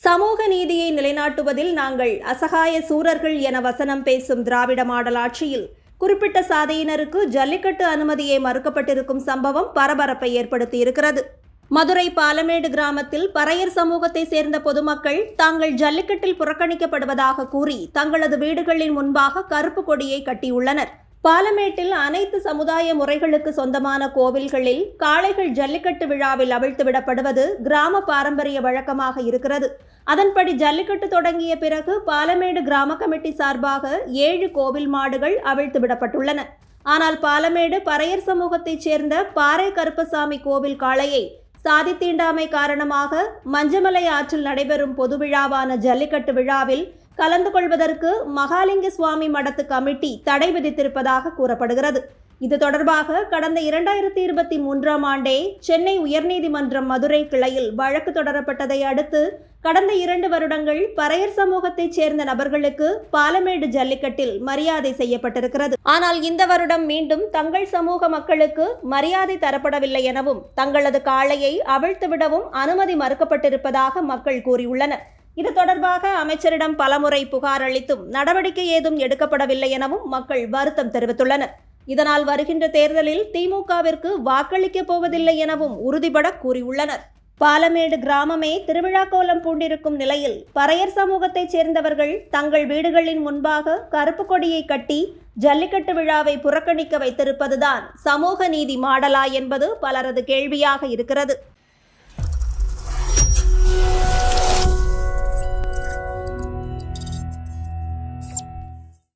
சமூக நீதியை நிலைநாட்டுவதில் நாங்கள் அசகாய சூரர்கள் என வசனம் பேசும் திராவிட மாடல் ஆட்சியில் குறிப்பிட்ட சாதியினருக்கு ஜல்லிக்கட்டு அனுமதியே மறுக்கப்பட்டிருக்கும் சம்பவம் பரபரப்பை ஏற்படுத்தியிருக்கிறது. மதுரை பாலமேடு கிராமத்தில் பறையர் சமூகத்தை சேர்ந்த பொதுமக்கள் தாங்கள் ஜல்லிக்கட்டில் புறக்கணிக்கப்படுவதாக கூறி தங்களது வீடுகளின் முன்பாக கருப்பு கொடியை கட்டியுள்ளனர். பாலமேட்டில் அனைத்து சமுதாய முறைகளுக்கு சொந்தமான கோவில்களில் காளைகள் ஜல்லிக்கட்டு விழாவில் அவிழ்த்து விடப்படுவது கிராம பாரம்பரிய வழக்கமாக இருக்கிறது. அதன்படி ஜல்லிக்கட்டு தொடங்கிய பிறகு பாலமேடு கிராம கமிட்டி சார்பாக 7 கோவில் மாடுகள் அவிழ்த்து விடப்பட்டுள்ளன. ஆனால் பாலமேடு பறையர் சமூகத்தைச் சேர்ந்த பாறை கருப்பசாமி கோவில் காளையை சாதி தீண்டாமை காரணமாக மஞ்சமலை ஆற்றில் நடைபெறும் பொது விழாவான ஜல்லிக்கட்டு விழாவில் கலந்து கொள்வதற்கு மகாலிங்க சுவாமி மடத்து கமிட்டி தடை விதித்திருப்பதாக கூறப்படுகிறது. இது தொடர்பாக கடந்த 2023ஆம் ஆண்டே சென்னை உயர்நீதிமன்றம் மதுரை கிளையில் வழக்கு தொடரப்பட்டதை அடுத்து கடந்த 2 வருடங்கள் பறையர் சமூகத்தைச் சேர்ந்த நபர்களுக்கு பாலமேடு ஜல்லிக்கட்டில் மரியாதை செய்யப்பட்டிருக்கிறது. ஆனால் இந்த வருடம் மீண்டும் தங்கள் சமூக மக்களுக்கு மரியாதை தரப்படவில்லை எனவும் தங்களது காளையை அவிழ்த்துவிடவும் அனுமதி மறுக்கப்பட்டிருப்பதாக மக்கள் கூறியுள்ளனர். இது தொடர்பாக அமைச்சரிடம் பலமுறை புகார் அளித்தும் நடவடிக்கை ஏதும் எடுக்கப்படவில்லை எனவும் மக்கள் வருத்தம் தெரிவித்துள்ளனர். இதனால் வருகின்ற தேர்தலில் திமுகவிற்கு வாக்களிக்கப் போவதில்லை எனவும் உறுதிபட கூறியுள்ளனர். பாலமேடு கிராமமே திருவிழா கோலம் பூண்டிருக்கும் நிலையில் பறையர் சமூகத்தைச் சேர்ந்தவர்கள் தங்கள் வீடுகளின் முன்பாக கருப்பு கொடியை கட்டி ஜல்லிக்கட்டு விழாவை புறக்கணிக்க வைத்திருப்பதுதான் சமூக நீதி மாடலா என்பது பலரது கேள்வியாக இருக்கிறது.